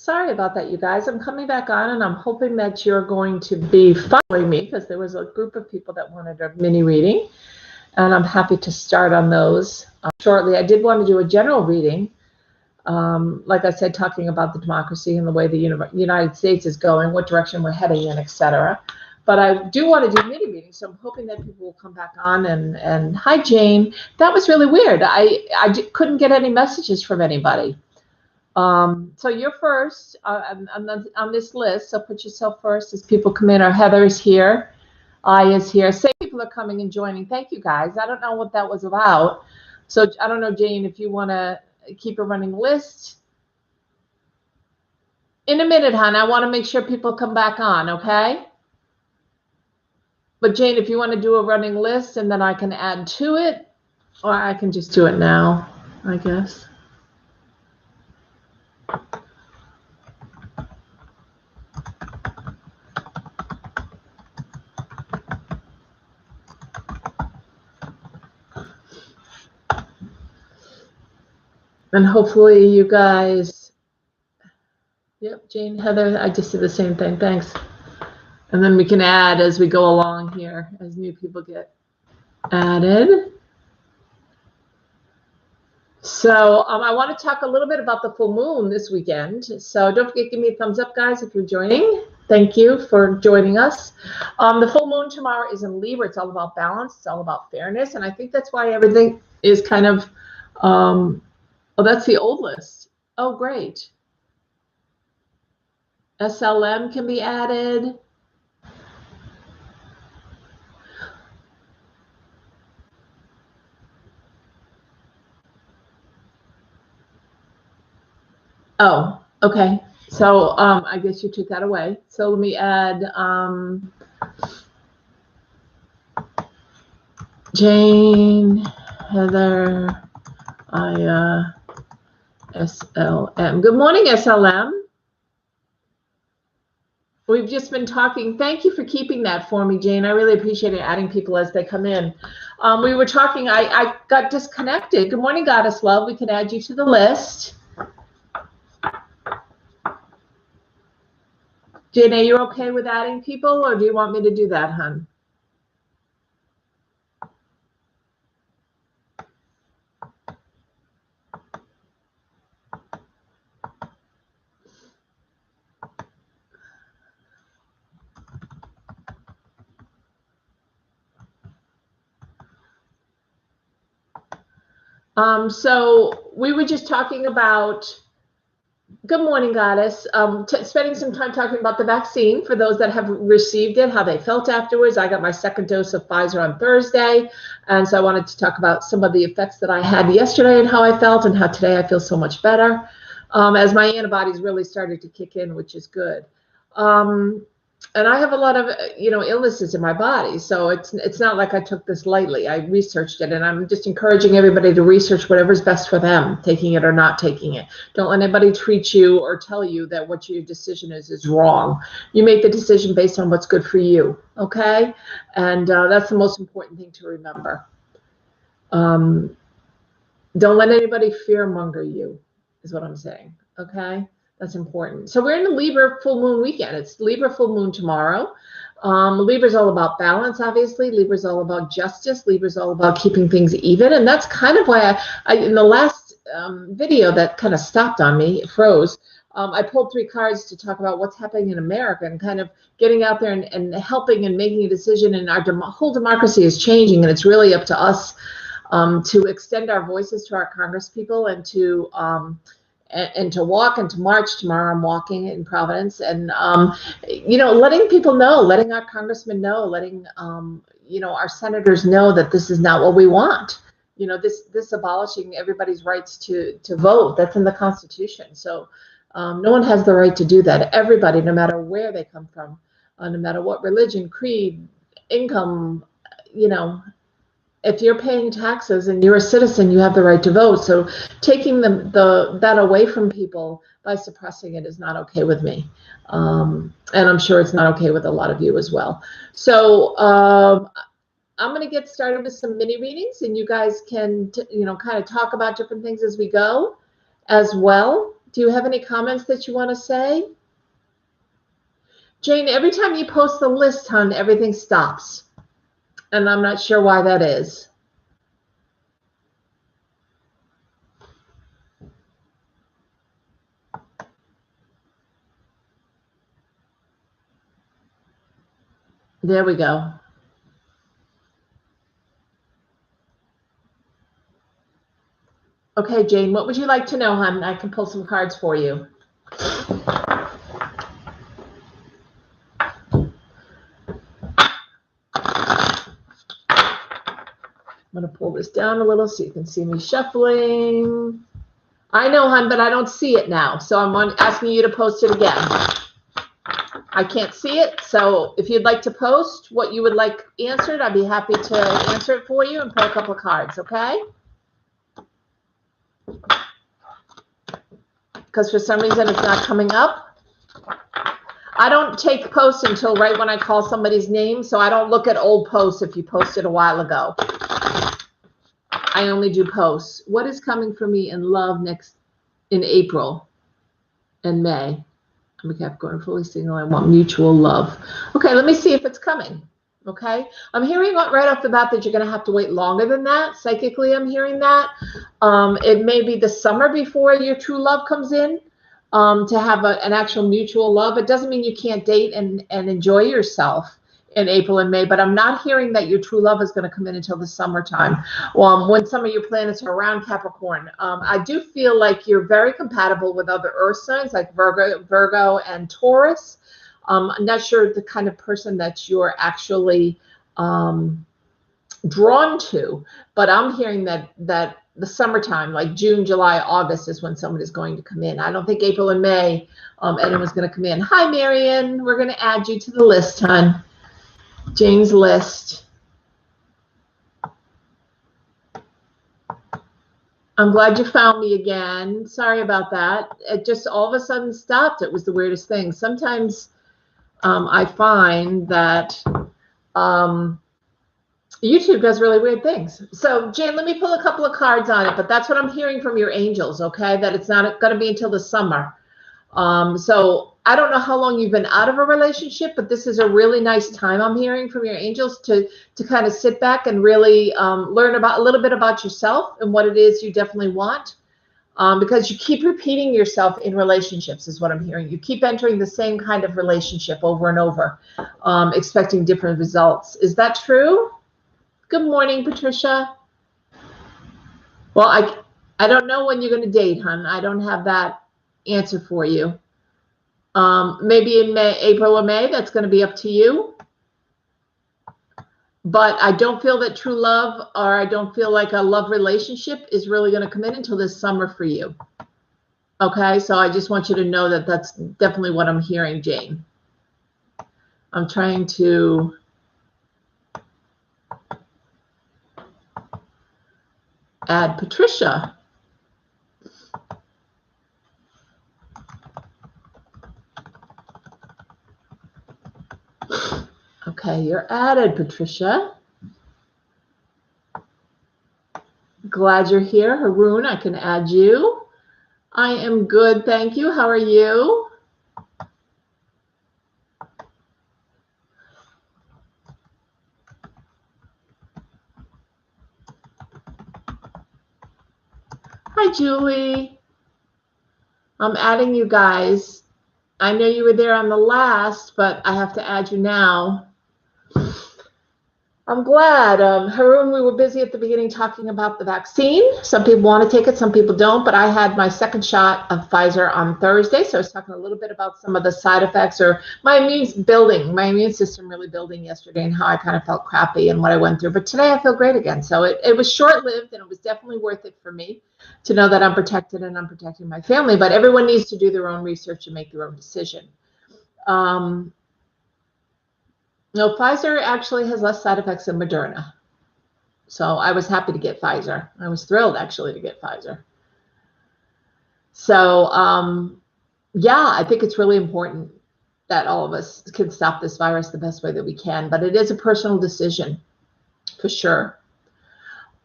Sorry about that, you guys. I'm coming back on, and I'm hoping that you're going to be following me because there was a group of people that wanted a mini reading, and I'm happy to start on those shortly. I did want to do a general reading, like I said, talking about the democracy and the way the United States is going, what direction we're heading in, etc. But I do want to do mini readings, so I'm hoping that people will come back on. And hi, Jane. That was really weird. I couldn't get any messages from anybody. So you're first on this list, so put yourself first as people come in. Our Heather is here. I is here. Say people are coming and joining. Thank you, guys. I don't know what that was about. So I don't know, Jane, if you want to keep a running list. In a minute, hon, I want to make sure people come back on, okay? But Jane, if you want to do a running list and then I can add to it, or I can just do it now, I guess. And hopefully you guys, yep, Jane, Heather, I just did the same thing, thanks. And then we can add as we go along here, as new people get added. So I want to talk a little bit about the full moon this weekend. So don't forget, give me a thumbs up, guys, if you're joining. Thank you for joining us. The full moon tomorrow is in Libra. It's all about balance. It's all about fairness. And I think that's why everything is kind of, oh, that's the old list. Oh, great. SLM can be added. Oh, okay. So I guess you took that away. So let me add Jane, Heather, Aya, SLM. Good morning, SLM. We've just been talking. Thank you for keeping that for me, Jane. I really appreciate it, adding people as they come in. We were talking, I got disconnected. Good morning, Goddess Love. We can add you to the list. Jane, are you okay with adding people, or do you want me to do that, hon? So we were just talking about, good morning, Goddess, spending some time talking about the vaccine for those that have received it, how they felt afterwards. I got my second dose of Pfizer on Thursday, and so I wanted to talk about some of the effects that I had yesterday and how I felt, and how today I feel so much better as my antibodies really started to kick in, which is good. And I have a lot of, illnesses in my body. So it's not like I took this lightly. I researched it, and I'm just encouraging everybody to research whatever's best for them, taking it or not taking it. Don't let anybody treat you or tell you that what your decision is wrong. You make the decision based on what's good for you. Okay. And that's the most important thing to remember. Don't let anybody fearmonger you, is what I'm saying. Okay. That's important. So we're in the Libra full moon weekend. It's Libra full moon tomorrow. Libra is all about balance, obviously. Libra is all about justice. Libra is all about keeping things even. And that's kind of why I in the last video that kind of stopped on me, it froze. I pulled 3 cards to talk about what's happening in America and kind of getting out there and helping and making a decision. And our whole democracy is changing, and it's really up to us to extend our voices to our Congress people and to walk and to march tomorrow. I'm walking in Providence, and letting people know, letting our congressmen know, letting our senators know that this is not what we want. This abolishing everybody's rights to vote, that's in the Constitution. So no one has the right to do that. Everybody, no matter where they come from, no matter what religion, creed, income, if you're paying taxes and you're a citizen, you have the right to vote. So taking that away from people by suppressing it is not okay with me. And I'm sure it's not okay with a lot of you as well. So I'm going to get started with some mini readings, and you guys can, kind of talk about different things as we go as well Do you have any comments that you want to say? Jane, every time you post the list, hon, everything stops. And I'm not sure why that is. There we go. Okay, Jane, what would you like to know, hon? I can pull some cards for you. I'm going to pull this down a little so you can see me shuffling. I know, hon, but I don't see it now. So I'm asking you to post it again. I can't see it. So if you'd like to post what you would like answered, I'd be happy to answer it for you and pull a couple of cards, okay? Because for some reason it's not coming up. I don't take posts until right when I call somebody's name. So I don't look at old posts if you posted a while ago. I only do posts. What is coming for me in love in April and May? I'm a Capricorn, fully single. I want mutual love. Okay, let me see if it's coming. Okay, I'm hearing right off the bat that you're going to have to wait longer than that. Psychically, I'm hearing that. It may be the summer before your true love comes in to have an actual mutual love. It doesn't mean you can't date and enjoy yourself in April and May, but I'm not hearing that your true love is going to come in until the summertime. When some of your planets are around Capricorn. I do feel like you're very compatible with other earth signs like Virgo and Taurus. I'm not sure the kind of person that you're actually drawn to, but I'm hearing that the summertime, like June, July, August, is when someone is going to come in. I don't think April and May anyone's going to come in. Hi, Marion. We're going to add you to the list, hon. Jane's list. I'm glad you found me again. Sorry about that. It just all of a sudden stopped. It was the weirdest thing. Sometimes I find that YouTube does really weird things. So, Jane, let me pull a couple of cards on it, but that's what I'm hearing from your angels, okay? That it's not going to be until the summer. So I don't know how long you've been out of a relationship, but this is a really nice time I'm hearing from your angels to kind of sit back and really learn a little bit about yourself and what it is you definitely want. Because you keep repeating yourself in relationships is what I'm hearing. You keep entering the same kind of relationship over and over, expecting different results. Is that true? Good morning, Patricia. Well, I don't know when you're going to date, hon. I don't have that answer for you. Maybe in April or May, that's going to be up to you. But I don't feel that true love, or I don't feel like a love relationship is really going to come in until this summer for you. Okay, so I just want you to know that that's definitely what I'm hearing, Jane. I'm trying to add Patricia. Okay, you're added, Patricia. Glad you're here. Haroon, I can add you. I am good, thank you. How are you? Hi, Julie. I'm adding you guys. I know you were there on the last, but I have to add you now. I'm glad. Haroon, we were busy at the beginning talking about the vaccine. Some people want to take it, some people don't, but I had my second shot of Pfizer on Thursday, so I was talking a little bit about some of the side effects or my immune system really building yesterday and how I kind of felt crappy and what I went through. But today I feel great again. So it was short-lived, and it was definitely worth it for me to know that I'm protected and I'm protecting my family. But everyone needs to do their own research and make their own decision. No, Pfizer actually has less side effects than Moderna. So I was happy to get Pfizer. I was thrilled, actually, to get Pfizer. So, yeah, I think it's really important that all of us can stop this virus the best way that we can. But it is a personal decision, for sure.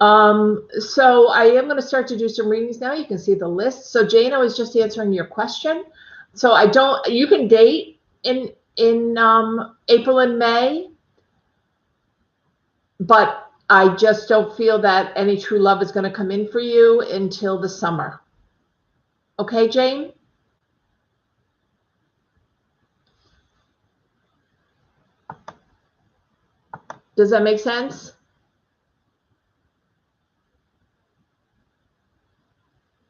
So I am going to start to do some readings now. You can see the list. So Jane, I was just answering your question. So you can date in April and May, but I just don't feel that any true love is going to come in for you until the summer. Okay, Jane? Does that make sense?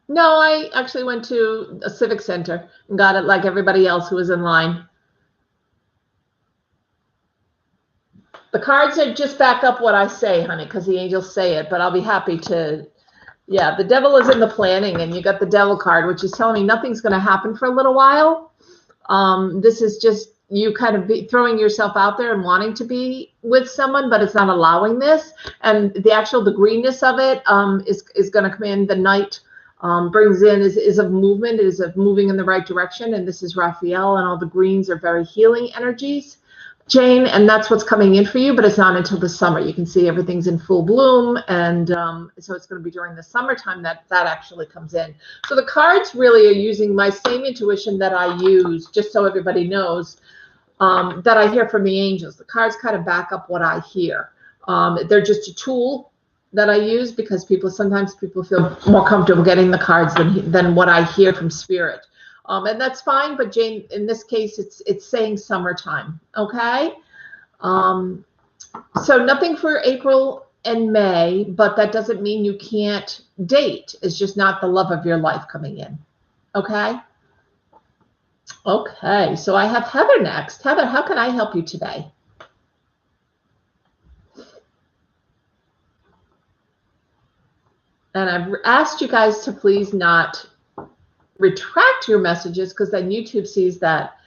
No, I actually went to a civic center and got it like everybody else who was in line. The cards are just back up what I say, honey, because the angels say it, but I'll be happy to. Yeah, the devil is in the planning, and you got the devil card, which is telling me nothing's going to happen for a little while. This is just you kind of throwing yourself out there and wanting to be with someone, but it's not allowing this. And the greenness of it is going to come in. The night brings in is of movement, is of moving in the right direction. And this is Raphael, and all the greens are very healing energies, Jane, and that's what's coming in for you, but it's not until the summer. You can see everything's in full bloom, and so it's going to be during the summertime that actually comes in. So the cards really are using my same intuition that I use, just so everybody knows, that I hear from the angels. The cards kind of back up what I hear. They're just a tool that I use because sometimes people feel more comfortable getting the cards than what I hear from spirit. And that's fine, but Jane, in this case, it's saying summertime, okay? So nothing for April and May, but that doesn't mean you can't date. It's just not the love of your life coming in, okay? Okay, so I have Heather next. Heather, how can I help you today? And I've asked you guys to please not retract your messages, because then YouTube sees that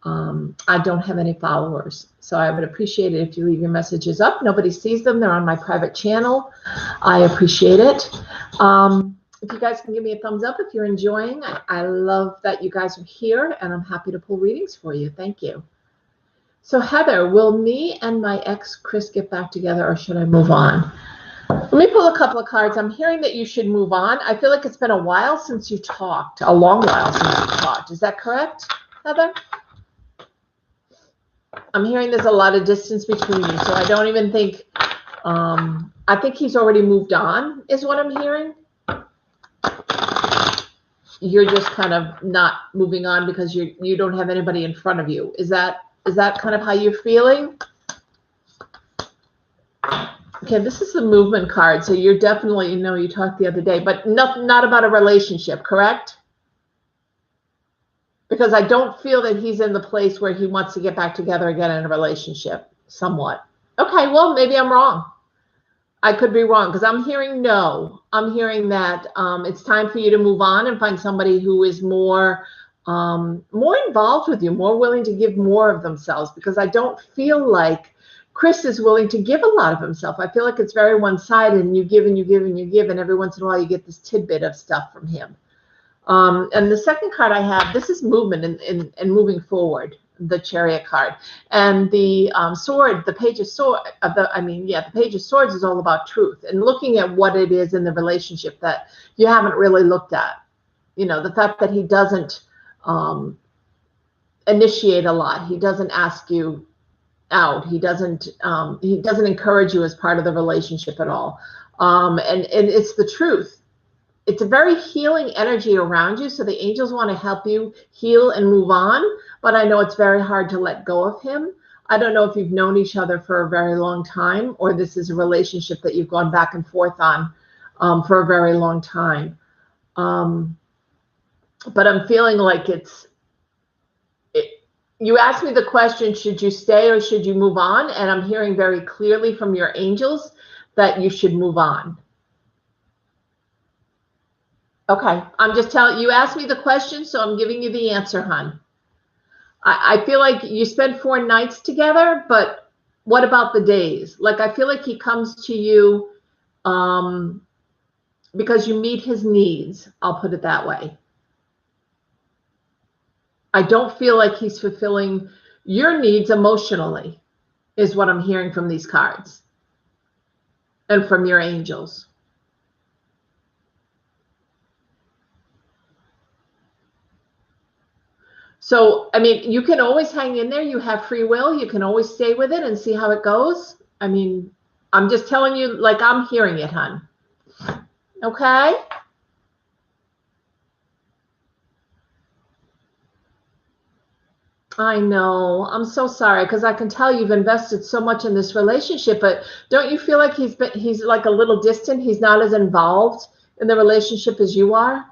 I don't have any followers. So I would appreciate it if you leave your messages up. Nobody sees them. They're on my private channel. I appreciate it. If you guys can give me a thumbs up if you're enjoying. I love that you guys are here, and I'm happy to pull readings for you. Thank you. So Heather, will me and my ex Chris get back together, or should I move on? Let me pull a couple of cards. I'm hearing that you should move on. I feel like it's been a while since you talked, a long while since you talked. Is that correct, Heather? I'm hearing there's a lot of distance between you, so I don't even think, I think he's already moved on, is what I'm hearing. You're just kind of not moving on because you don't have anybody in front of you. Is that kind of how you're feeling? Okay, this is the movement card, so you're definitely, you talked the other day, but not about a relationship, correct? Because I don't feel that he's in the place where he wants to get back together again in a relationship, somewhat. Okay, well, maybe I'm wrong. I could be wrong, because I'm hearing no. I'm hearing that it's time for you to move on and find somebody who is more involved with you, more willing to give more of themselves, because I don't feel like Chris is willing to give a lot of himself. I feel like it's very one-sided, and you give and you give and you give, and every once in a while you get this tidbit of stuff from him. And the second card I have, this is movement and moving forward, the Chariot card. And the sword, the Page of Swords, the Page of Swords is all about truth and looking at what it is in the relationship that you haven't really looked at. The fact that he doesn't initiate a lot. He doesn't ask you out. He doesn't encourage you as part of the relationship at all. And it's the truth. It's a very healing energy around you. So the angels want to help you heal and move on. But I know it's very hard to let go of him. I don't know if you've known each other for a very long time, or this is a relationship that you've gone back and forth on for a very long time. But I'm feeling like you asked me the question, should you stay or should you move on? And I'm hearing very clearly from your angels that you should move on. Okay, I'm just telling you, asked me the question, so I'm giving you the answer, hon. I feel like you spent 4 nights together, but what about the days? Like, I feel like he comes to you because you meet his needs. I'll put it that way. I don't feel like he's fulfilling your needs emotionally, is what I'm hearing from these cards. and from your angels. So, I mean, you can always hang in there. You have free will. You can always stay with it and see how it goes. I mean, I'm just telling you like I'm hearing it, hon. Okay? I know. I'm so sorry because I can tell you've invested so much in this relationship, but don't you feel like he's like a little distant? He's not as involved in the relationship as you are?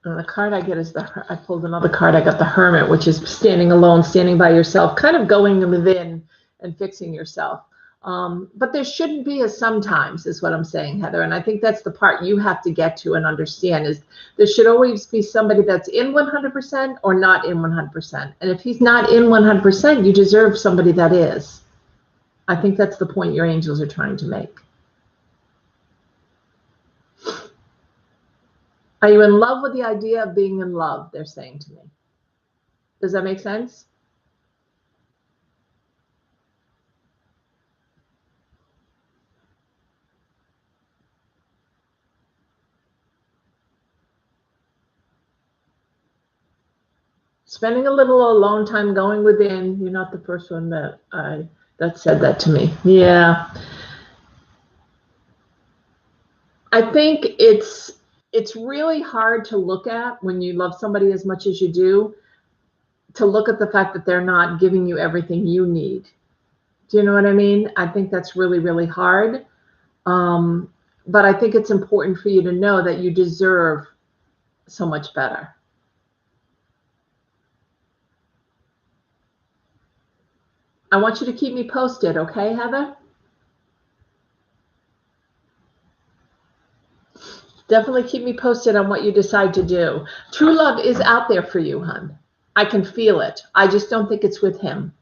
And the card I get is I pulled another card. I got the Hermit, which is standing alone, standing by yourself, kind of going within and fixing yourself. But there shouldn't be a sometimes, is what I'm saying, Heather. And I think that's the part you have to get to and understand is there should always be somebody that's in 100% or not in 100%. And if he's not in 100%, you deserve somebody that is. I think that's the point your angels are trying to make. Are you in love with the idea of being in love? They're saying to me. Does that make sense? Spending a little alone time going within. You're not the first one that said that to me. Yeah. I think it's really hard to look at when you love somebody as much as you do, to look at the fact that they're not giving you everything you need. Do you know what I mean? I think that's really, really hard. But I think it's important for you to know that you deserve so much better. I want you to keep me posted, okay, Heather? Definitely keep me posted on what you decide to do. True love is out there for you, hon. I can feel it. I just don't think it's with him.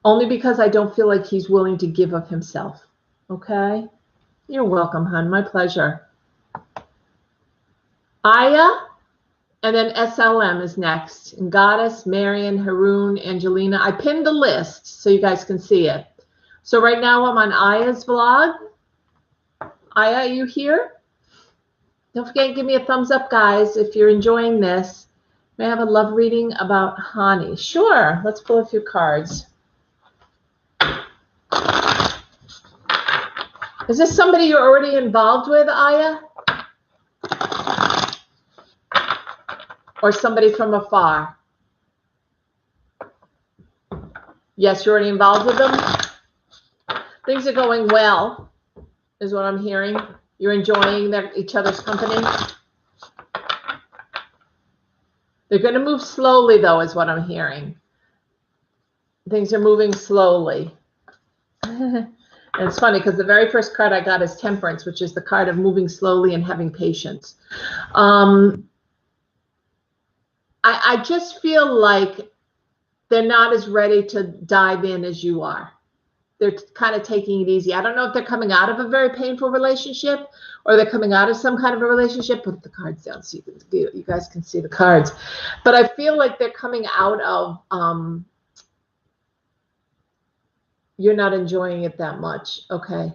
Only because I don't feel like he's willing to give of himself. Okay? You're welcome, hon. My pleasure. Aya, and then SLM is next. And Goddess, Marion, Haroon, Angelina. I pinned the list so you guys can see it. So right now I'm on Aya's vlog. Aya, are you here? Don't forget to give me a thumbs up, guys, if you're enjoying this. May I have a love reading about Hani? Sure. Let's pull a few cards. Is this somebody you're already involved with, Aya? Or somebody from afar? Yes, you're already involved with them? Things are going well, is what I'm hearing. You're enjoying each other's company. They're going to move slowly, though, is what I'm hearing. Things are moving slowly. And it's funny because the very first card I got is Temperance, which is the card of moving slowly and having patience. I just feel like they're not as ready to dive in as you are. They're kind of taking it easy. I don't know if they're coming out of a very painful relationship or they're coming out of some kind of a relationship. Put the cards down so you guys can see the cards. But I feel like they're coming out of you're not enjoying it that much. Okay.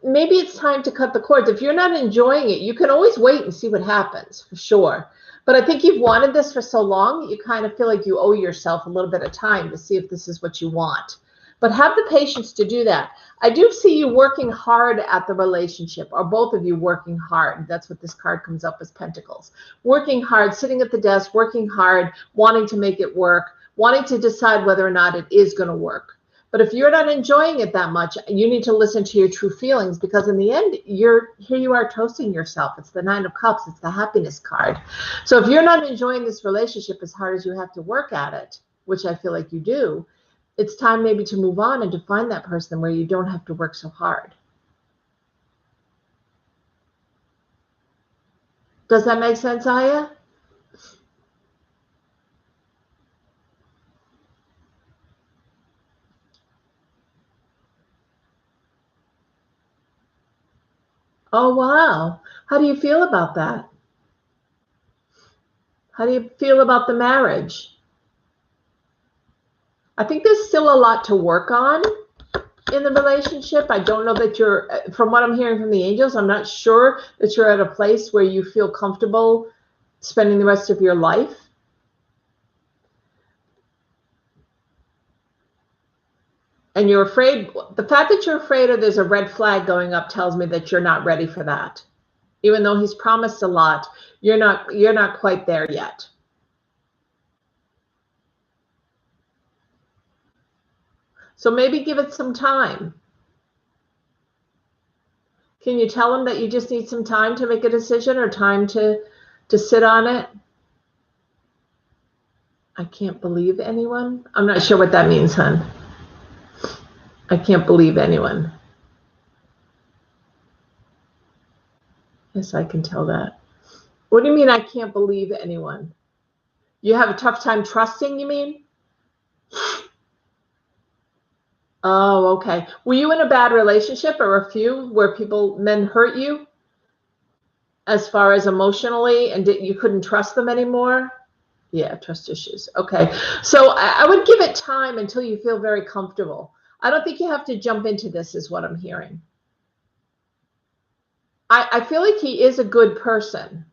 Maybe it's time to cut the cords. If you're not enjoying it, you can always wait and see what happens, for sure. But I think you've wanted this for so long, you kind of feel like you owe yourself a little bit of time to see if this is what you want. But have the patience to do that. I do see you working hard at the relationship, or both of you working hard. That's what this card comes up as Pentacles. Working hard, sitting at the desk, working hard, wanting to make it work, wanting to decide whether or not it is going to work. But if you're not enjoying it that much, you need to listen to your true feelings, because in the end, here you are toasting yourself. It's the Nine of Cups. It's the happiness card. So if you're not enjoying this relationship as hard as you have to work at it, which I feel like you do, it's time maybe to move on and to find that person where you don't have to work so hard. Does that make sense, Aya? Oh, wow. How do you feel about that? How do you feel about the marriage? I think there's still a lot to work on in the relationship. I don't know that you're, from what I'm hearing from the angels, I'm not sure that you're at a place where you feel comfortable spending the rest of your life. And you're afraid, the fact that you're afraid of there's a red flag going up tells me that you're not ready for that. Even though he's promised a lot, you're not quite there yet. So maybe give it some time. Can you tell him that you just need some time to make a decision, or time to sit on it? I can't believe anyone. I'm not sure what that means, hon. I can't believe anyone. Yes, I can tell that. What do you mean I can't believe anyone? You have a tough time trusting, you mean? Oh, okay. Were you in a bad relationship, or a few where men hurt you as far as emotionally, and you couldn't trust them anymore? Yeah, trust issues. Okay. So I would give it time until you feel very comfortable. I don't think you have to jump into this, is what I'm hearing. I feel like he is a good person.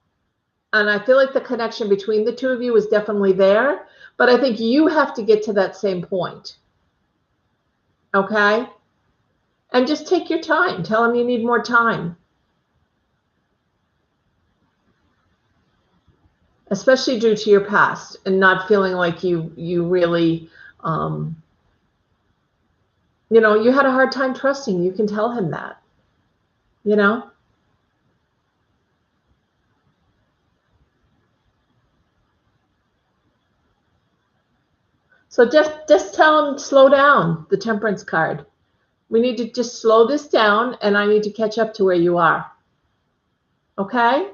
And I feel like the connection between the two of you is definitely there. But I think you have to get to that same point. Okay? And just take your time. Tell him you need more time. Especially due to your past and not feeling like you really, you had a hard time trusting. You can tell him that, So just tell him, slow down, the Temperance card. We need to just slow this down, and I need to catch up to where you are. Okay?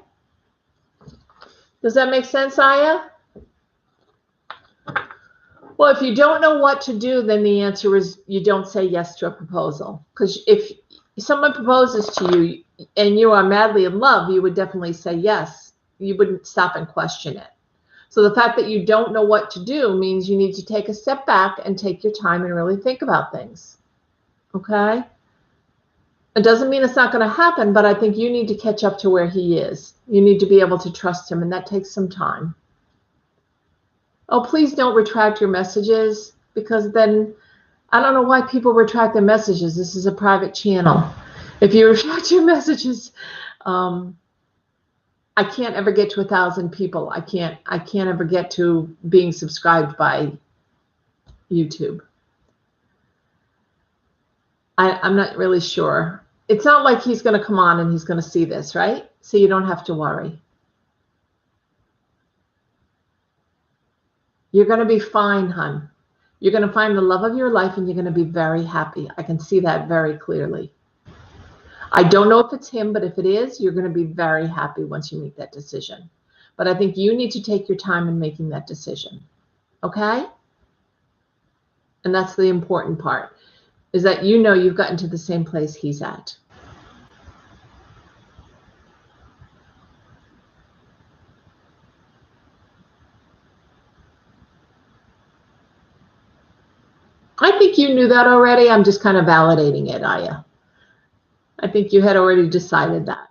Does that make sense, Aya? Well, if you don't know what to do, then the answer is you don't say yes to a proposal. Because if someone proposes to you and you are madly in love, you would definitely say yes. You wouldn't stop and question it. So the fact that you don't know what to do means you need to take a step back and take your time and really think about things. Okay? It doesn't mean it's not going to happen, but I think you need to catch up to where he is. You need to be able to trust him, and that takes some time. Oh, please don't retract your messages, because then I don't know why people retract their messages. This is a private channel. If you retract your messages, I can't ever get to 1,000 people. I can't ever get to being subscribed by YouTube. I'm not really sure. It's not like he's going to come on and he's going to see this, right? So you don't have to worry. You're going to be fine, hon. You're going to find the love of your life, and you're going to be very happy. I can see that very clearly. I don't know if it's him, but if it is, you're going to be very happy once you make that decision. But I think you need to take your time in making that decision. Okay? And that's the important part, is that you've gotten to the same place he's at. I think you knew that already. I'm just kind of validating it, Aya. I think you had already decided that.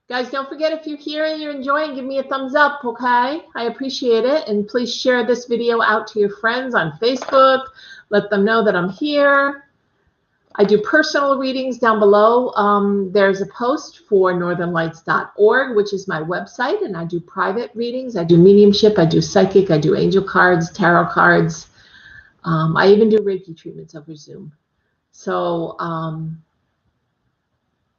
Guys, don't forget, if you're here and you're enjoying, give me a thumbs up, okay? I appreciate it. And please share this video out to your friends on Facebook. Let them know that I'm here. I do personal readings down below. There's a post for northernlights.org, which is my website, and I do private readings. I do mediumship, I do psychic, I do angel cards, tarot cards. I even do Reiki treatments over Zoom. So,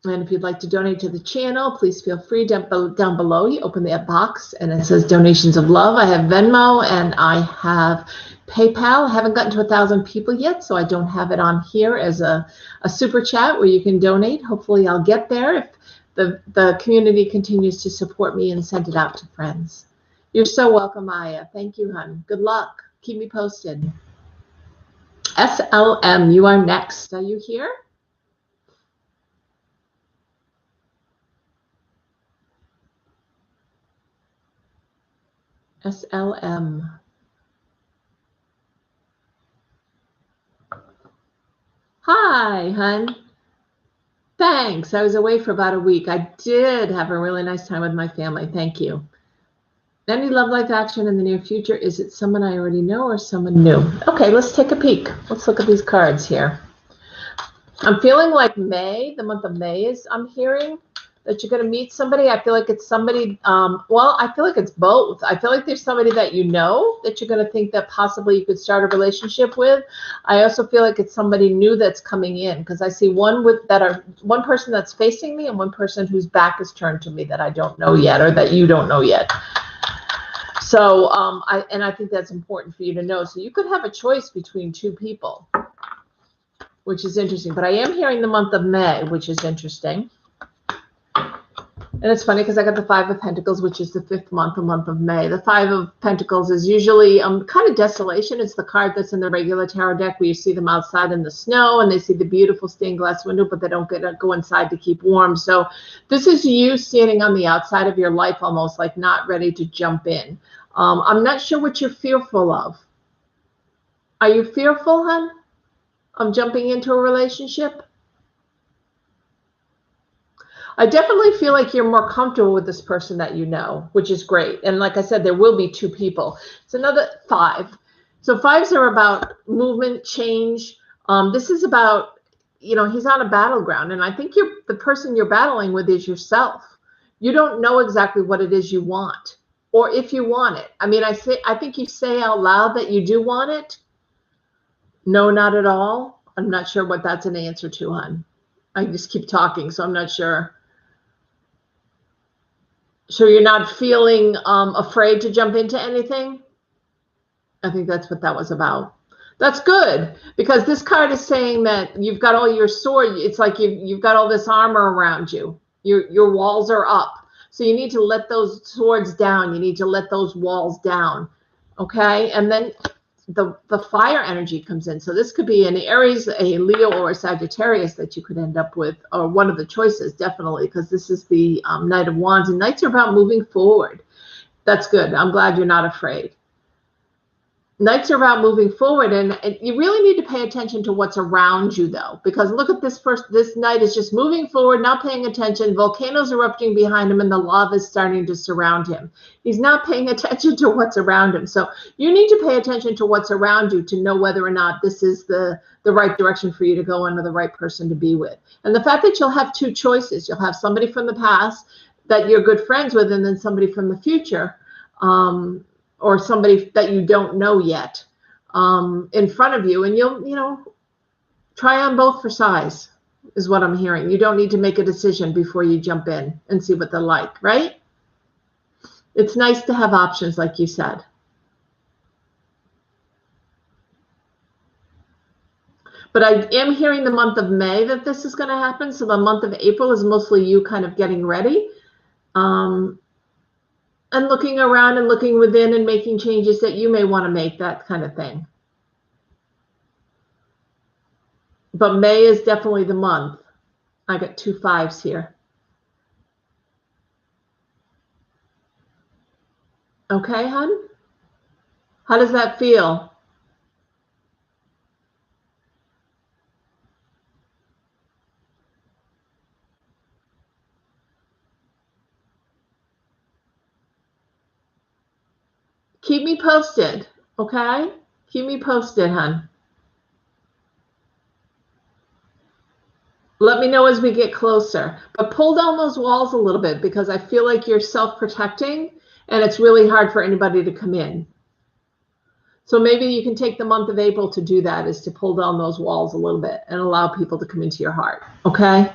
and if you'd like to donate to the channel, please feel free. Down below, you open that box and it says donations of love. I have Venmo and I have PayPal. I haven't gotten to 1,000 people yet, so I don't have it on here as a super chat where you can donate. Hopefully I'll get there if the community continues to support me and send it out to friends. You're so welcome, Aya. Thank you, hon. Good luck. Keep me posted. SLM, you are next. Are you here? SLM. Hi, hun. Thanks. I was away for about a week. I did have a really nice time with my family. Thank you. Any love life action in the near future? Is it someone I already know or someone new? Okay, let's take a peek. Let's look at these cards here. I'm feeling like May, the month of May is, I'm hearing that you're going to meet somebody. I feel like it's somebody, well, I feel like it's both. I feel like there's somebody that you know that you're going to think that possibly you could start a relationship with. I also feel like it's somebody new that's coming in, because I see one person that's facing me and one person whose back is turned to me that I don't know yet, or that you don't know yet. So, I think that's important for you to know. So you could have a choice between two people, which is interesting. But I am hearing the month of May, which is interesting. And it's funny because I got the Five of Pentacles, which is the fifth month, the month of May. The Five of Pentacles is usually kind of desolation. It's the card that's in the regular tarot deck where you see them outside in the snow and they see the beautiful stained glass window, but they don't get to go inside to keep warm. So this is you standing on the outside of your life, almost like not ready to jump in. I'm not sure what you're fearful of. Are you fearful, hon, of jumping into a relationship? I definitely feel like you're more comfortable with this person that you know, which is great. And like I said, there will be two people. It's another five. So fives are about movement, change. This is about, he's on a battleground. And I think the person you're battling with is yourself. You don't know exactly what it is you want, or if you want it. I mean, I think you say out loud that you do want it. No, not at all. I'm not sure what that's an answer to, hon. I just keep talking, so I'm not sure. So you're not feeling afraid to jump into anything? I think that's what that was about. That's good, because this card is saying that you've got all your sword. It's like you've got all this armor around you. Your walls are up. So you need to let those swords down. You need to let those walls down. Okay? And then the fire energy comes in. So this could be an Aries, a Leo, or a Sagittarius that you could end up with, or one of the choices, definitely, because this is the Knight of Wands, and Knights are about moving forward. That's good. I'm glad you're not afraid. Knights are about moving forward, and you really need to pay attention to what's around you, though, because look at this person. This knight is just moving forward, not paying attention. Volcanoes erupting behind him, and the lava is starting to surround him. He's not paying attention to what's around him. So you need to pay attention to what's around you to know whether or not this is the right direction for you to go in, or the right person to be with. And the fact that you'll have two choices, you'll have somebody from the past that you're good friends with, and then somebody from the future, or somebody that you don't know yet, in front of you, and you'll try on both for size, is what I'm hearing. You don't need to make a decision before you jump in and see what they're like, right? It's nice to have options, like you said. But I am hearing the month of May that this is going to happen. So the month of April is mostly you kind of getting ready, and looking around and looking within and making changes that you may want to make, that kind of thing. But May is definitely the month. I got 2 5s here. Okay, hon? How does that feel? Keep me posted, okay? Keep me posted, hon. Let me know as we get closer. But pull down those walls a little bit, because I feel like you're self-protecting and it's really hard for anybody to come in. So maybe you can take the month of April to do that, is to pull down those walls a little bit and allow people to come into your heart, okay?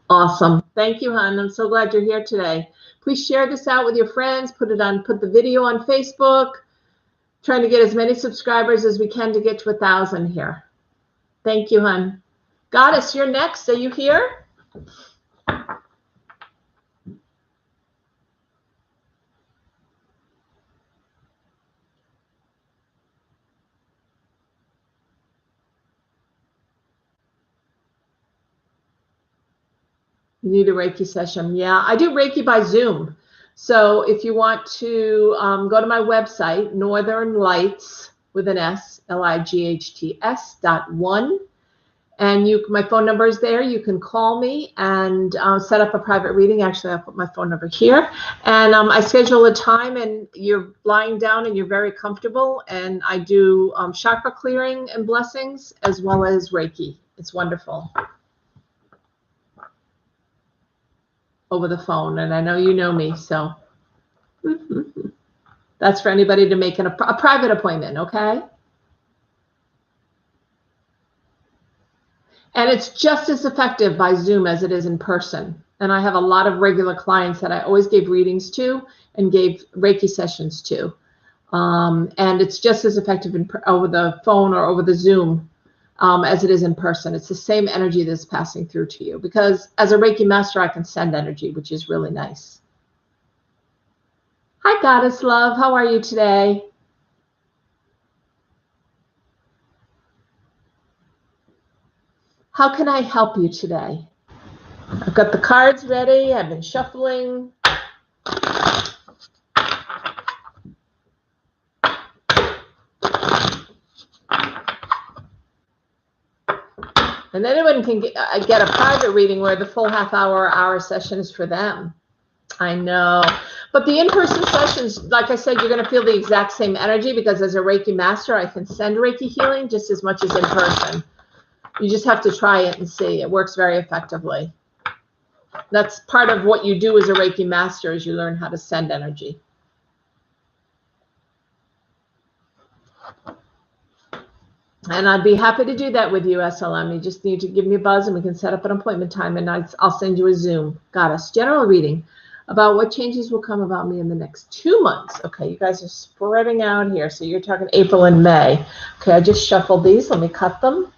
Awesome. Thank you, hon. I'm so glad you're here today. Please share this out with your friends. Put the video on Facebook. Trying to get as many subscribers as we can to get to 1,000 here. Thank you, hon. Goddess, you're next. Are you here? You need a Reiki session. Yeah, I do Reiki by Zoom. So if you want to go to my website, Northern Lights with an S, LIGHTS.1. And my phone number is there. You can call me and set up a private reading. Actually, I'll put my phone number here. And I schedule a time, and you're lying down and you're very comfortable. And I do chakra clearing and blessings as well as Reiki. It's wonderful. Over the phone. And I know you know me, so that's for anybody to make a private appointment, okay? And it's just as effective by Zoom as it is in person. And I have a lot of regular clients that I always gave readings to and gave Reiki sessions to. And it's just as effective over the phone or over the Zoom as it is in person. It's the same energy that's passing through to you. Because as a Reiki master, I can send energy, which is really nice. Hi, Goddess Love. How are you today? How can I help you today? I've got the cards ready. I've been shuffling. And anyone can get a private reading where the full half-hour or hour session is for them. I know. But the in-person sessions, like I said, you're going to feel the exact same energy because as a Reiki master, I can send Reiki healing just as much as in person. You just have to try it and see. It works very effectively. That's part of what you do as a Reiki master is you learn how to send energy. And I'd be happy to do that with you, SLM. You just need to give me a buzz and we can set up an appointment time and I'll send you a Zoom. Goddess, general reading about what changes will come about me in the next 2 months. Okay, you guys are spreading out here. So you're talking April and May. Okay, I just shuffled these. Let me cut them.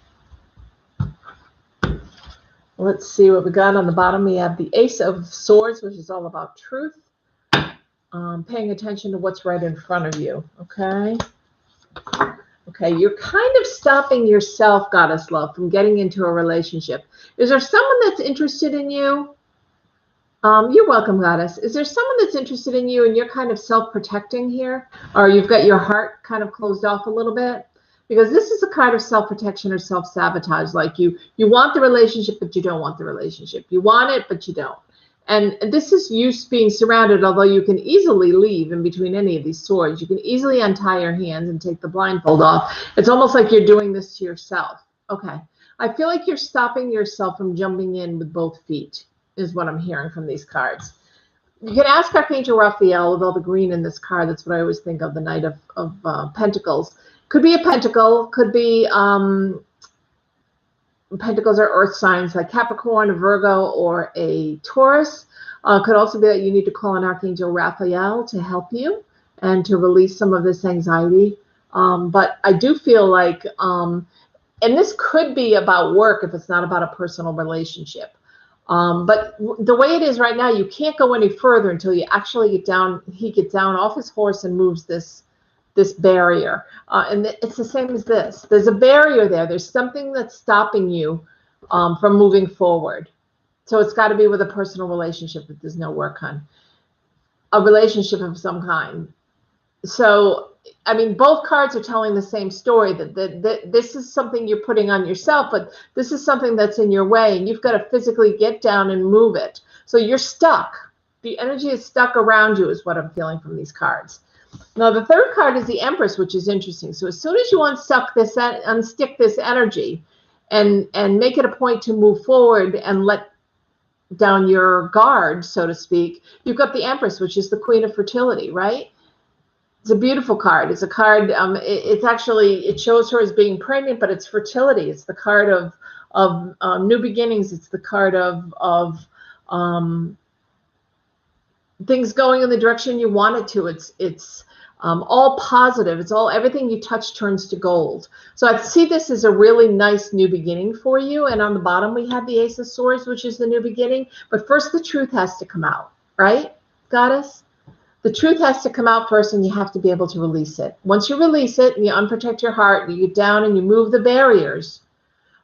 Let's see what we got on the bottom. We have the Ace of Swords, which is all about truth. Paying attention to what's right in front of you. Okay. Okay, you're kind of stopping yourself, Goddess Love, from getting into a relationship. Is there someone that's interested in you? You're welcome, Goddess. Is there someone that's interested in you and you're kind of self-protecting here? Or you've got your heart kind of closed off a little bit? Because this is a kind of self-protection or self-sabotage. Like you want the relationship, but you don't want the relationship. You want it, but you don't. And this is you being surrounded, although you can easily leave in between any of these swords. You can easily untie your hands and take the blindfold off. It's almost like you're doing this to yourself. Okay. I feel like you're stopping yourself from jumping in with both feet, is what I'm hearing from these cards. You can ask Archangel Raphael with all the green in this card. That's what I always think of, the Knight of Pentacles. Could be a pentacle, could be pentacles are earth signs like Capricorn, a Virgo, or a Taurus. Could also be that you need to call on Archangel Raphael to help you and to release some of this anxiety. But I do feel like, and this could be about work if it's not about a personal relationship. But the way it is right now, you can't go any further until you actually get down. He gets down off his horse and moves this barrier. And it's the same as this. There's a barrier there. There's something that's stopping you from moving forward. So it's got to be with a personal relationship that there's no work on. A relationship of some kind. So, I mean, both cards are telling the same story, that this is something you're putting on yourself, but this is something that's in your way, and you've got to physically get down and move it. So you're stuck. The energy is stuck around you is what I'm feeling from these cards. Now, the third card is the Empress, which is interesting. So as soon as you unstick this energy and make it a point to move forward and let down your guard, so to speak, you've got the Empress, which is the Queen of Fertility, right? It's a beautiful card. It's a card, it's actually, it shows her as being pregnant, but it's fertility. It's the card of new beginnings. It's the card of things going in the direction you want it to. It's all positive. It's everything you touch turns to gold. So I see this as a really nice new beginning for you. And on the bottom, we have the Ace of Swords, which is the new beginning. But first, the truth has to come out, right, Goddess? The truth has to come out first, and you have to be able to release it. Once you release it and you unprotect your heart, you get down and you move the barriers,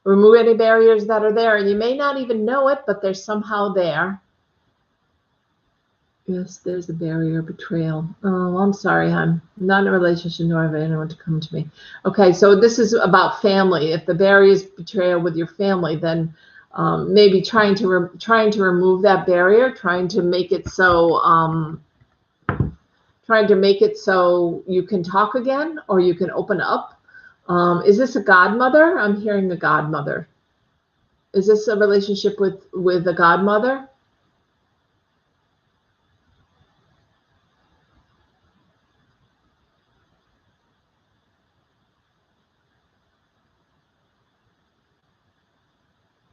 Remove any barriers that are there. And you may not even know it, but they're somehow there. Yes, there's a barrier, betrayal. Oh, I'm sorry, I'm not in a relationship, nor have anyone to come to me. Okay, so this is about family. If the barrier is betrayal with your family, then maybe trying to remove that barrier, trying to make it so you can talk again, or you can open up. Is this a godmother? I'm hearing a godmother. Is this a relationship with a godmother?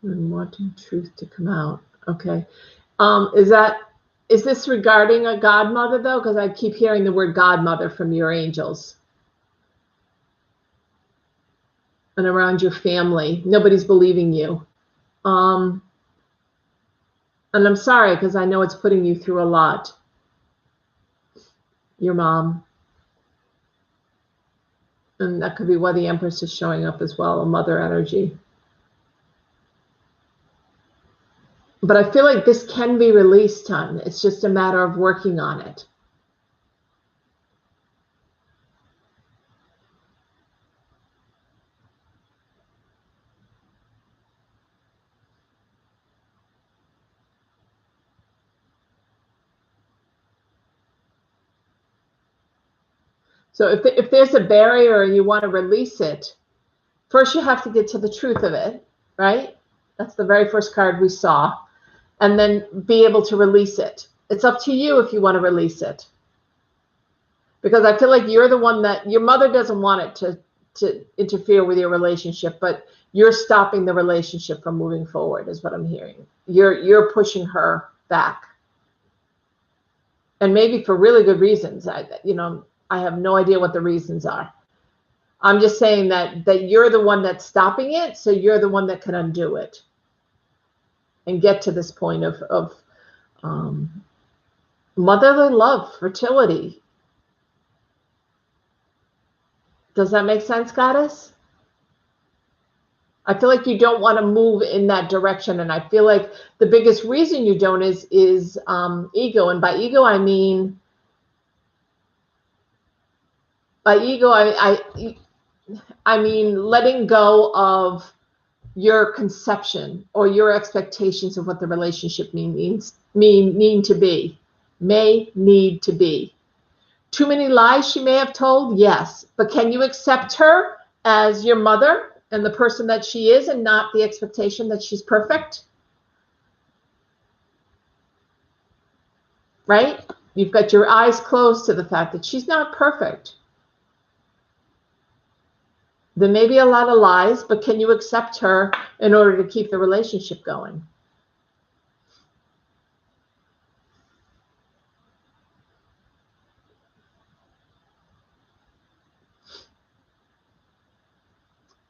And wanting truth to come out. Okay. Is this regarding a godmother though? Because I keep hearing the word godmother from your angels. And around your family. Nobody's believing you. And I'm sorry, because I know it's putting you through a lot. Your mom. And that could be why the Empress is showing up as well, a mother energy. But I feel like this can be released, hon. It's just a matter of working on it. So if there's a barrier and you want to release it, first you have to get to the truth of it, right? That's the very first card we saw. And then be able to release it. It's up to you if you want to release it. Because I feel like you're the one that, your mother doesn't want it to interfere with your relationship, but you're stopping the relationship from moving forward, is what I'm hearing. You're pushing her back. And maybe for really good reasons. I have no idea what the reasons are. I'm just saying that you're the one that's stopping it, so you're the one that can undo it and get to this point of motherly love, fertility. Does that make sense, Goddess? I feel like you don't want to move in that direction, and I feel like the biggest reason you don't is ego, and by ego I mean I mean letting go of your conception or your expectations of what the relationship may need to be. Too many lies she may have told, yes, but can you accept her as your mother and the person that she is, and not the expectation that she's perfect? Right? You've got your eyes closed to the fact that she's not perfect. There may be a lot of lies, but can you accept her in order to keep the relationship going?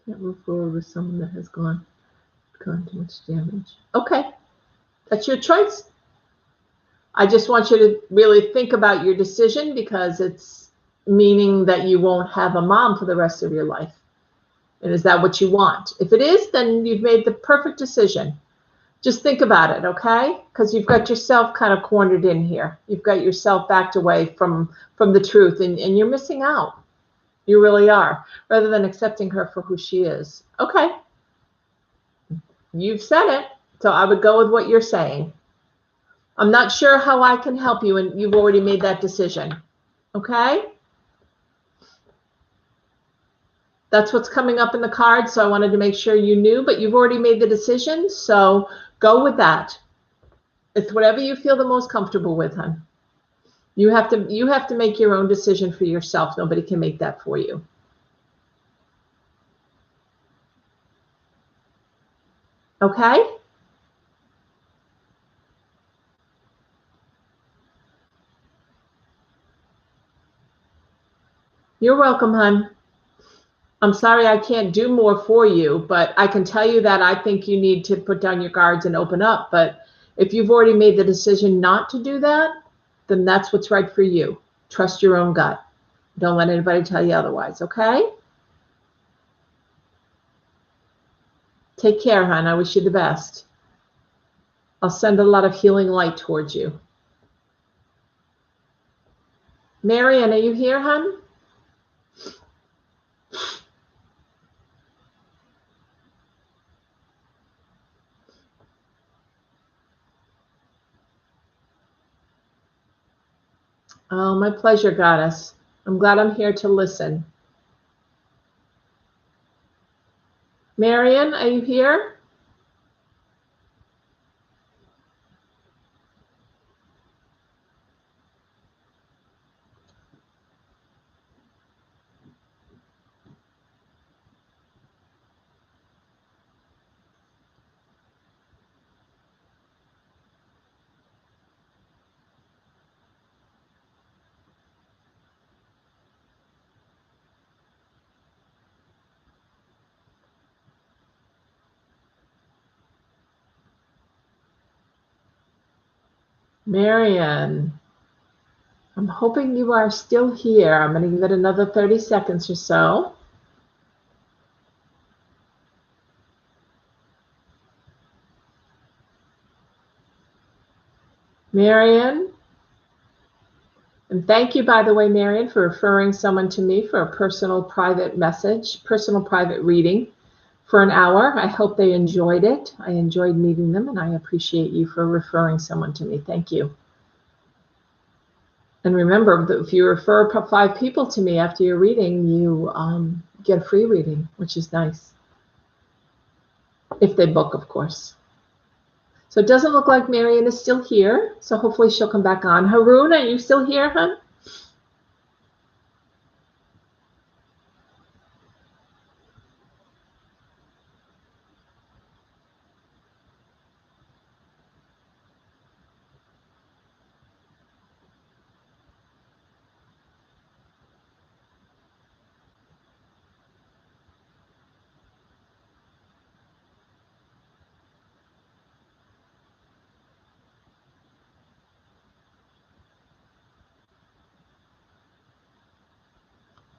Can't move forward with someone that has gone too much damage. Okay, that's your choice. I just want you to really think about your decision, because it's meaning that you won't have a mom for the rest of your life. And is that what you want? If it is, then you've made the perfect decision. Just think about it, okay? Because you've got yourself kind of cornered in here. You've got yourself backed away from the truth, and you're missing out. You really are, rather than accepting her for who she is. Okay. You've said it, so I would go with what you're saying. I'm not sure how I can help you, and you've already made that decision. Okay? That's what's coming up in the card, so I wanted to make sure you knew, but you've already made the decision, so go with that. It's whatever you feel the most comfortable with, hon. You have to make your own decision for yourself. Nobody can make that for you. Okay? You're welcome, hon. I'm sorry I can't do more for you, but I can tell you that I think you need to put down your guards and open up. But if you've already made the decision not to do that, then that's what's right for you. Trust your own gut. Don't let anybody tell you otherwise, okay? Take care, hon. I wish you the best. I'll send a lot of healing light towards you. Marianne, are you here, hon? Oh, my pleasure, goddess. I'm glad I'm here to listen. Marianne, are you here? Marianne, I'm hoping you are still here. I'm going to give it another 30 seconds or so. Marianne, and thank you, by the way, Marianne, for referring someone to me for a personal private message, personal private reading for an hour. I hope they enjoyed it. I enjoyed meeting them, and I appreciate you for referring someone to me. Thank you. And remember that if you refer 5 people to me after your reading, you get a free reading, which is nice. If they book, of course. So it doesn't look like Marianne is still here. So hopefully she'll come back on. Haroon, are you still here, hon?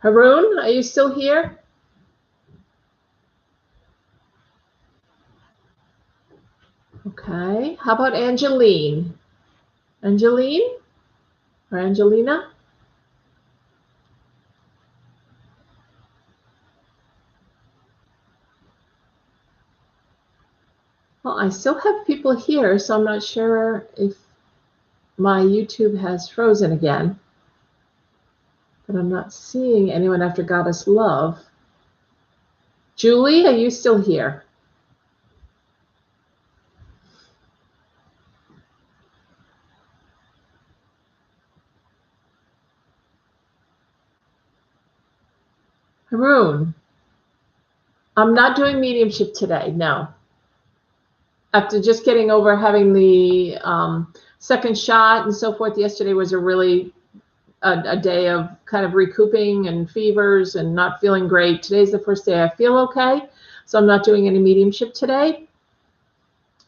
Haroon, are you still here? Okay. How about Angeline? Angeline or Angelina? Well, I still have people here, so I'm not sure if my YouTube has frozen again. But I'm not seeing anyone after Goddess Love. Julie, are you still here? Haroon, I'm not doing mediumship today, no. After just getting over having the second shot and so forth, yesterday was a really a day of kind of recouping and fevers and not feeling great. Today's the first day I feel okay, so I'm not doing any mediumship today.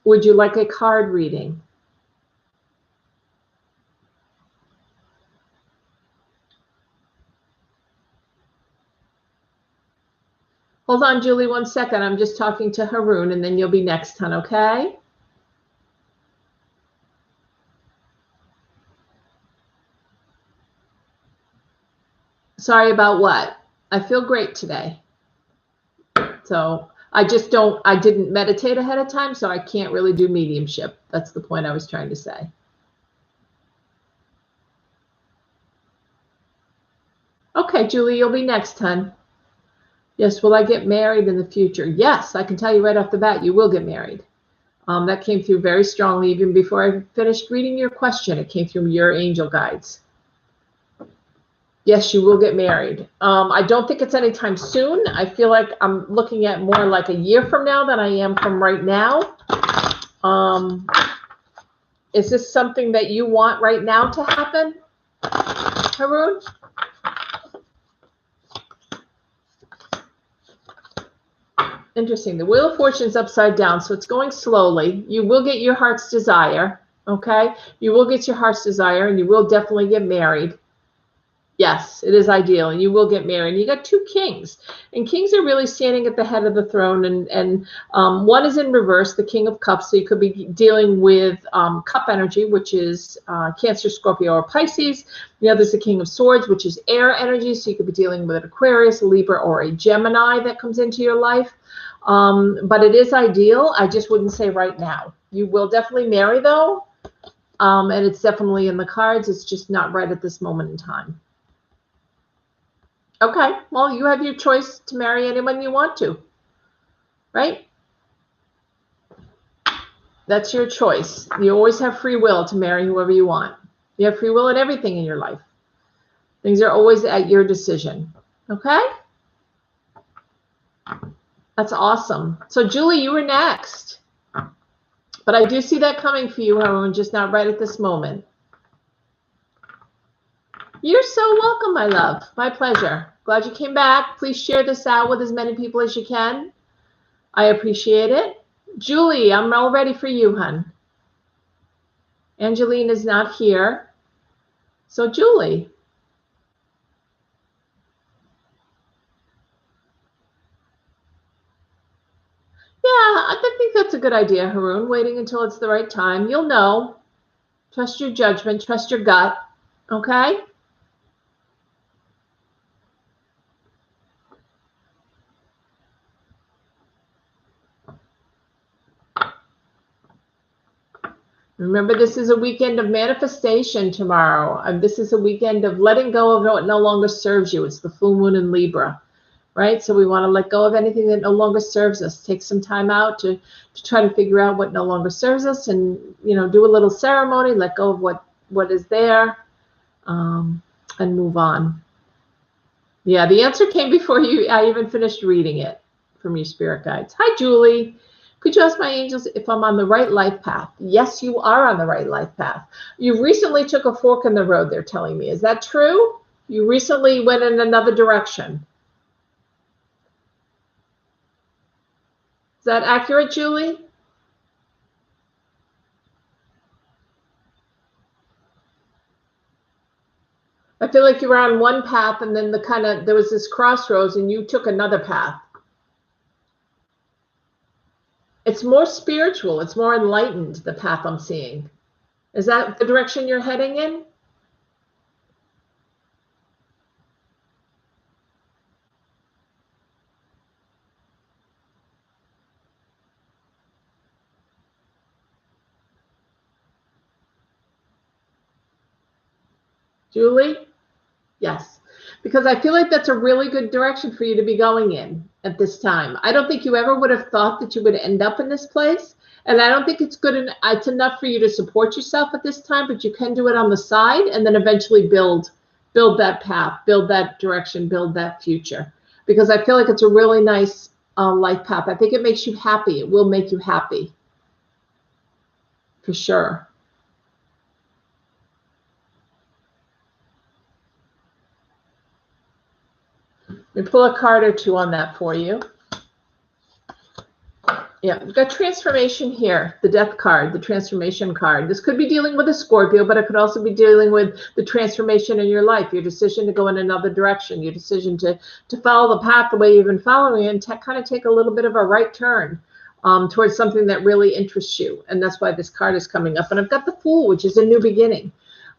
Would you like a card reading? Hold on, Julie, 1 second. I'm just talking to Haroon, and then you'll be next, hon, okay? Sorry about what? I feel great today. So I didn't meditate ahead of time, so I can't really do mediumship. That's the point I was trying to say. Okay, Julie, you'll be next, hon. Yes, will I get married in the future? Yes, I can tell you right off the bat, you will get married. That came through very strongly even before I finished reading your question. It came through your angel guides. Yes, you will get married. I don't think it's anytime soon. I feel like I'm looking at more like a year from now than I am from right now. Is this something that you want right now to happen, Haroon? Interesting. The Wheel of Fortune is upside down, so it's going slowly. You will get your heart's desire, okay? You will get your heart's desire, and you will definitely get married. Yes, it is ideal, and you will get married. You got two kings, and kings are really standing at the head of the throne, and one is in reverse, the King of Cups. So you could be dealing with cup energy, which is Cancer, Scorpio, or Pisces. The other is the King of Swords, which is air energy. So you could be dealing with an Aquarius, a Libra, or a Gemini that comes into your life. But it is ideal. I just wouldn't say right now. You will definitely marry, though, and it's definitely in the cards. It's just not right at this moment in time. Okay, well, you have your choice to marry anyone you want to, right? That's your choice. You always have free will to marry whoever you want. You have free will in everything in your life. Things are always at your decision, okay? That's awesome. So, Julie, you were next. But I do see that coming for you, Haroon, just not right at this moment. You're so welcome, my love. My pleasure. Glad you came back. Please share this out with as many people as you can. I appreciate it. Julie, I'm all ready for you, hun. Angeline is not here. So, Julie. Yeah, I think that's a good idea, Haroon. Waiting until it's the right time. You'll know. Trust your judgment. Trust your gut. Okay? Remember, this is a weekend of manifestation tomorrow. This is a weekend of letting go of what no longer serves you. It's the full moon in Libra, right? So we want to let go of anything that no longer serves us. Take some time out to try to figure out what no longer serves us, and do a little ceremony, let go of what is there, and move on. Yeah, the answer came before I even finished reading it from your spirit guides. Hi, Julie. Could you ask my angels if I'm on the right life path? Yes, you are on the right life path. You recently took a fork in the road, they're telling me. Is that true? You recently went in another direction. Is that accurate, Julie? I feel like you were on one path, and then there was this crossroads and you took another path. It's more spiritual. It's more enlightened, the path I'm seeing. Is that the direction you're heading in? Julie? Yes. Because I feel like that's a really good direction for you to be going in at this time. I don't think you ever would have thought that you would end up in this place. And I don't think it's it's enough for you to support yourself at this time, but you can do it on the side and then eventually build that path, build that direction, build that future. Because I feel like it's a really nice life path. I think it makes you happy. It will make you happy. For sure. Let me pull a card or two on that for you. Yeah, we've got transformation here, the death card, the transformation card. This could be dealing with a Scorpio, but it could also be dealing with the transformation in your life, your decision to go in another direction, your decision to follow the path the way you've been following and to kind of take a little bit of a right turn towards something that really interests you. And that's why this card is coming up. And I've got the Fool, which is a new beginning.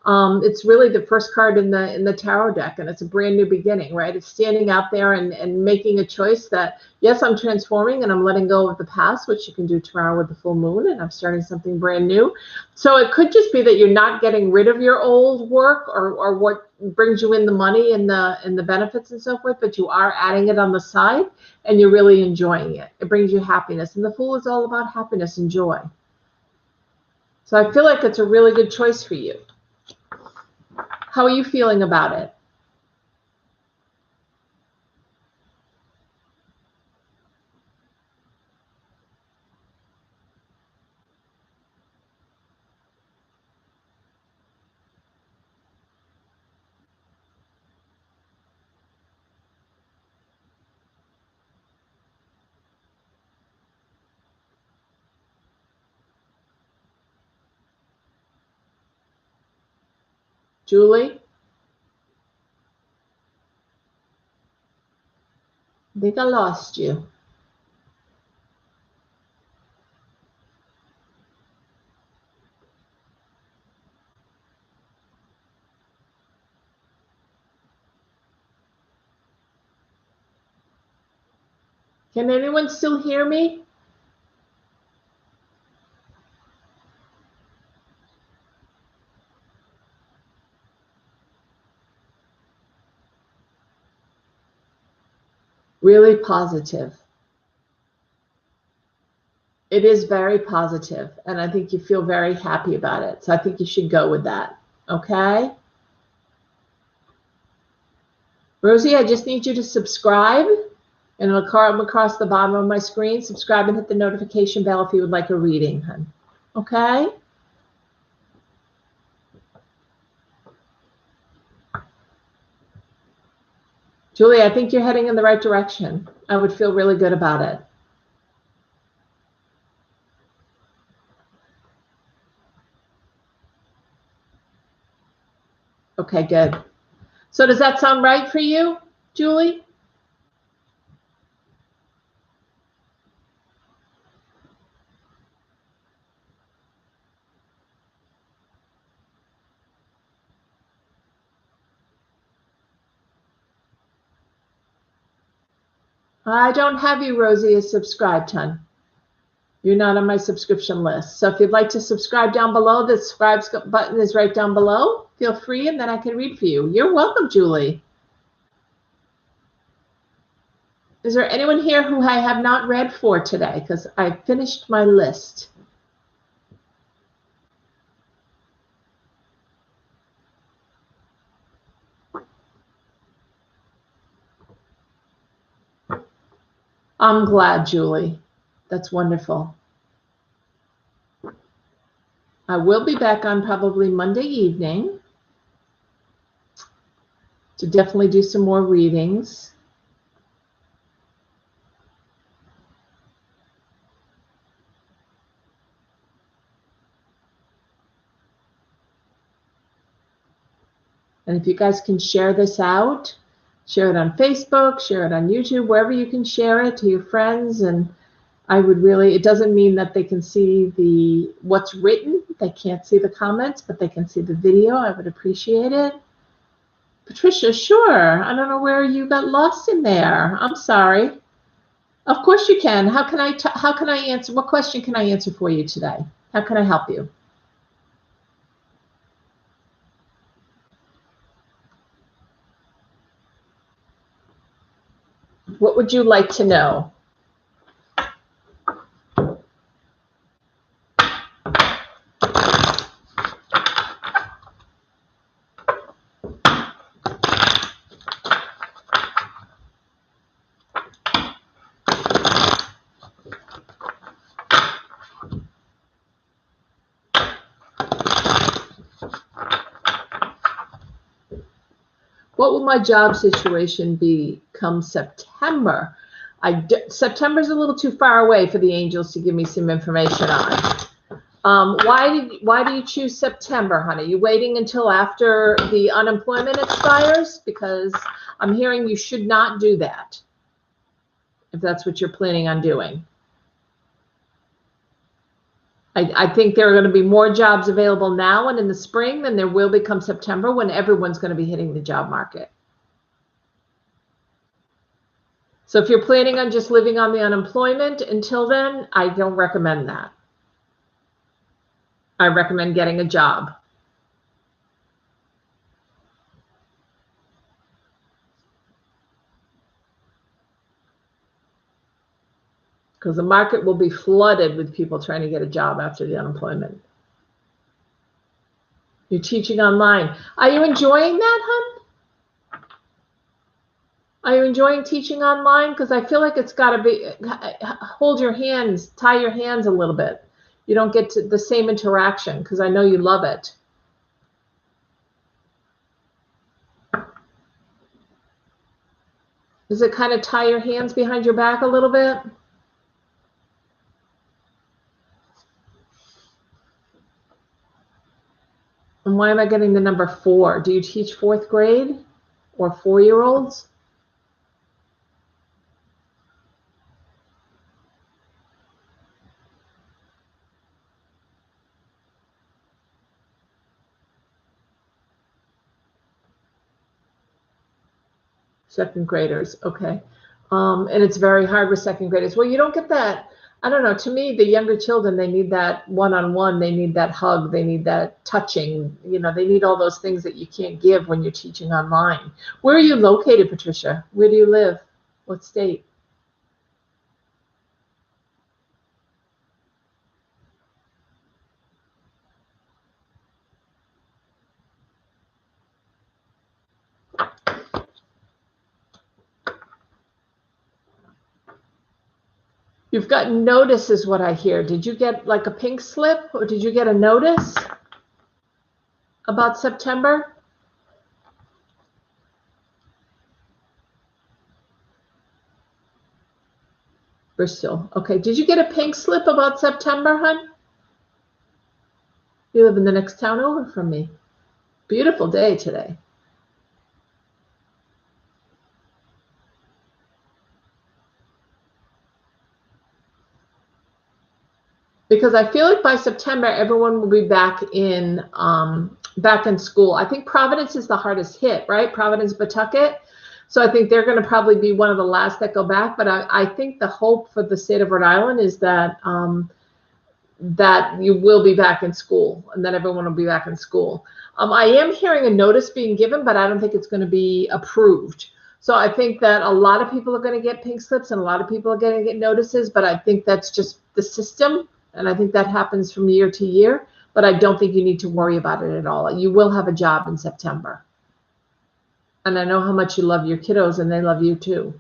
It's really the first card in the tarot deck, and it's a brand new beginning, right? It's standing out there and making a choice that, yes, I'm transforming and I'm letting go of the past, which you can do tomorrow with the full moon, and I'm starting something brand new. So it could just be that you're not getting rid of your old work or what brings you in the money and the benefits and so forth, but you are adding it on the side and you're really enjoying it. It brings you happiness, and the Fool is all about happiness and joy. So I feel like it's a really good choice for you. How are you feeling about it? Julie? think I lost you. Can anyone still hear me? Really positive. It is very positive, and I think you feel very happy about it. So I think you should go with that. Okay? Rosie, I just need you to subscribe, and it'll come across the bottom of my screen. Subscribe and hit the notification bell if you would like a reading, hun. Okay? Julie, I think you're heading in the right direction. I would feel really good about it. Okay, good. So does that sound right for you, Julie? I don't have you, Rosie, as subscribed, hun. You're not on my subscription list. So if you'd like to subscribe down below, the subscribe button is right down below. Feel free, and then I can read for you. You're welcome, Julie. Is there anyone here who I have not read for today? Because I finished my list. I'm glad, Julie. That's wonderful. I will be back on probably Monday evening to definitely do some more readings. And if you guys can share this out, share it on Facebook, share it on YouTube, wherever you can share it to your friends. And I would really, it doesn't mean that they can see what's written. They can't see the comments, but they can see the video. I would appreciate it. Patricia, sure. I don't know where you got lost in there. I'm sorry. Of course you can. How can I answer? What question can I answer for you today? How can I help you? What would you like to know? What will my job situation be come September? September's a little too far away for the angels to give me some information on. Why do you choose September, honey? You waiting until after the unemployment expires? Because I'm hearing you should not do that, if that's what you're planning on doing. I think there are going to be more jobs available now and in the spring than there will become September, when everyone's going to be hitting the job market. So if you're planning on just living on the unemployment until then, I don't recommend that. I recommend getting a job. Because the market will be flooded with people trying to get a job after the unemployment. You're teaching online. Are you enjoying that, hun? Are you enjoying teaching online? Because I feel like it's got to be, hold your hands, tie your hands a little bit. You don't get to the same interaction, because I know you love it. Does it kind of tie your hands behind your back a little bit? And why am I getting the number 4? Do you teach 4th grade or 4-year-olds? Second graders, okay. And it's very hard with second graders. Well, you don't get that. I don't know. To me, the younger children, they need that one-on-one. They need that hug. They need that touching. You know, they need all those things that you can't give when you're teaching online. Where are you located, Patricia? Where do you live? What state? You've got notice is what I hear. Did you get like a pink slip, or did you get a notice about September? Bristol. Okay. Did you get a pink slip about September, hon? You live in the next town over from me. Beautiful day today. Because I feel like by September, everyone will be back in school. I think Providence is the hardest hit, right? Providence, Pawtucket. So I think they're going to probably be one of the last that go back. But I think the hope for the state of Rhode Island is that that you will be back in school, and that everyone will be back in school. I am hearing a notice being given, but I don't think it's going to be approved. So I think that a lot of people are going to get pink slips, and a lot of people are going to get notices. But I think that's just the system. And I think that happens from year to year, but I don't think you need to worry about it at all. You will have a job in September. And I know how much you love your kiddos, and they love you too.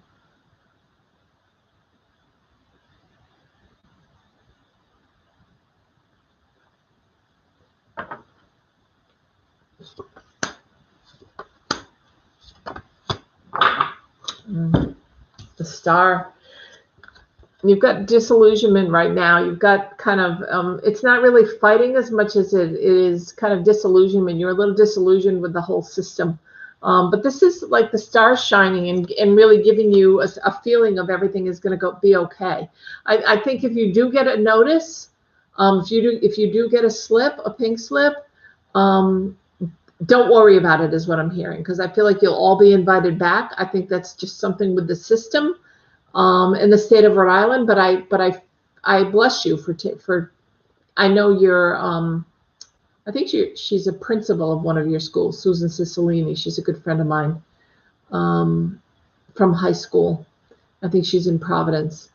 The star. You've got disillusionment right now. You've got kind of, it's not really fighting as much as it is kind of disillusionment. You're a little disillusioned with the whole system. But this is like the stars shining and really giving you a feeling of everything is going to be okay. I think if you do get a notice, if you do get a slip, a pink slip, don't worry about it is what I'm hearing, because I feel like you'll all be invited back. I think that's just something with the system. In the state of Rhode Island, but I bless you for I know you're I think she's a principal of one of your schools, Susan Cicilline. She's a good friend of mine from high school. I think she's in Providence.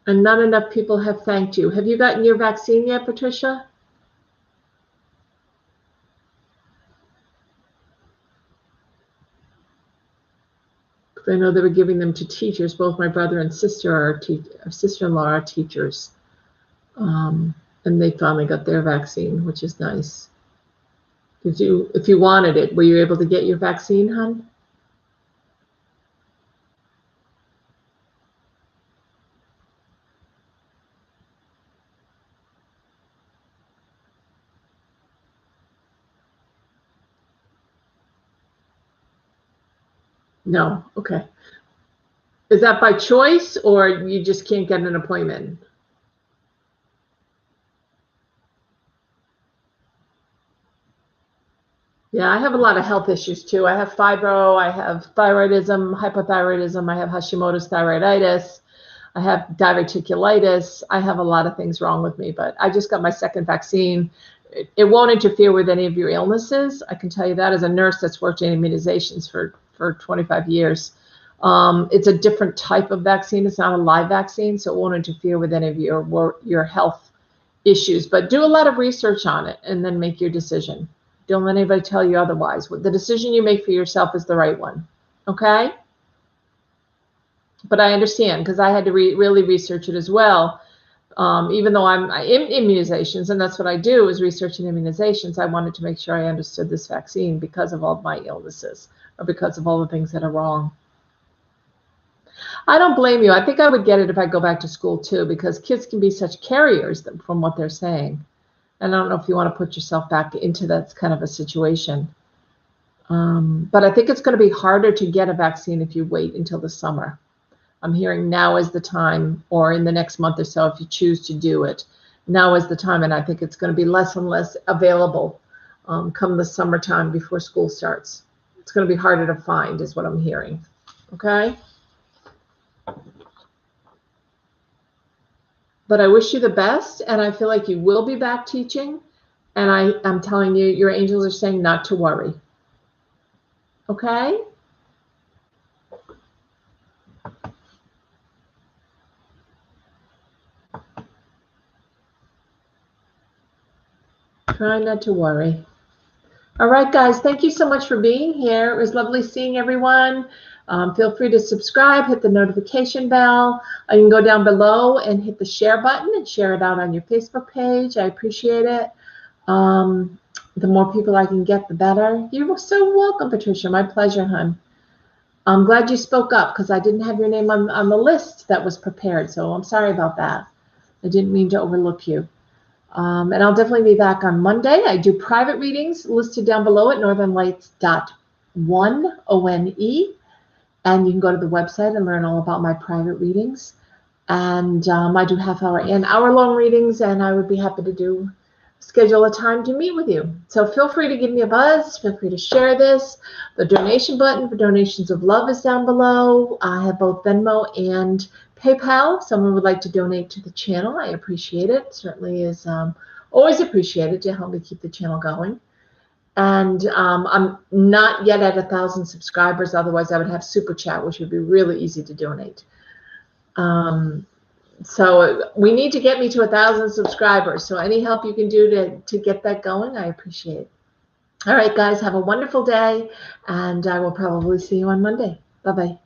And not enough people have thanked you. Have you gotten your vaccine yet, Patricia? I know they were giving them to teachers. Both my brother and sister-in-law are teachers. And they finally got their vaccine, which is nice. If you wanted it, were you able to get your vaccine, hon? No, okay. Is that by choice, or you just can't get an appointment? Yeah, I have a lot of health issues too. I have fibro, I have thyroidism, hypothyroidism, I have Hashimoto's thyroiditis, I have diverticulitis. I have a lot of things wrong with me, but I just got my second vaccine. It won't interfere with any of your illnesses. I can tell you that as a nurse that's worked in immunizations for 25 years. It's a different type of vaccine. It's not a live vaccine, so it won't interfere with any of your health issues. But do a lot of research on it and then make your decision. Don't let anybody tell you otherwise. The decision you make for yourself is the right one. Okay? But I understand, because I had to really research it as well. Even though I'm in immunizations, and that's what I do, is researching immunizations, I wanted to make sure I understood this vaccine because of all my illnesses, or because of all the things that are wrong. I don't blame you. I think I would get it if I go back to school too, because kids can be such carriers from what they're saying. And I don't know if you want to put yourself back into that kind of a situation. But I think it's going to be harder to get a vaccine if you wait until the summer. I'm hearing now is the time, or in the next month or so, if you choose to do it. now is the time, and I think it's going to be less and less available come the summertime before school starts. It's going to be harder to find is what I'm hearing. Okay? But I wish you the best, and I feel like you will be back teaching, and I'm telling you, your angels are saying not to worry. Okay? Try not to worry. All right, guys, thank you so much for being here. It was lovely seeing everyone. Feel free to subscribe, hit the notification bell. You can go down below and hit the share button and share it out on your Facebook page. I appreciate it. The more people I can get, the better. You're so welcome, Patricia. My pleasure, hon. I'm glad you spoke up because I didn't have your name on the list that was prepared, so I'm sorry about that. I didn't mean to overlook you. And I'll definitely be back on Monday. I do private readings listed down below at northernlights.one, O-N-E. And you can go to the website and learn all about my private readings. And I do half-hour and hour-long readings, and I would be happy to schedule a time to meet with you. So feel free to give me a buzz. Feel free to share this. The donation button for donations of love is down below. I have both Venmo and PayPal. If someone would like to donate to the channel, I appreciate it. Certainly is always appreciated to help me keep the channel going. And I'm not yet at 1,000 subscribers. Otherwise, I would have Super Chat, which would be really easy to donate. So we need to get me to 1,000 subscribers. So any help you can do to get that going, I appreciate. All right, guys, have a wonderful day. And I will probably see you on Monday. Bye-bye.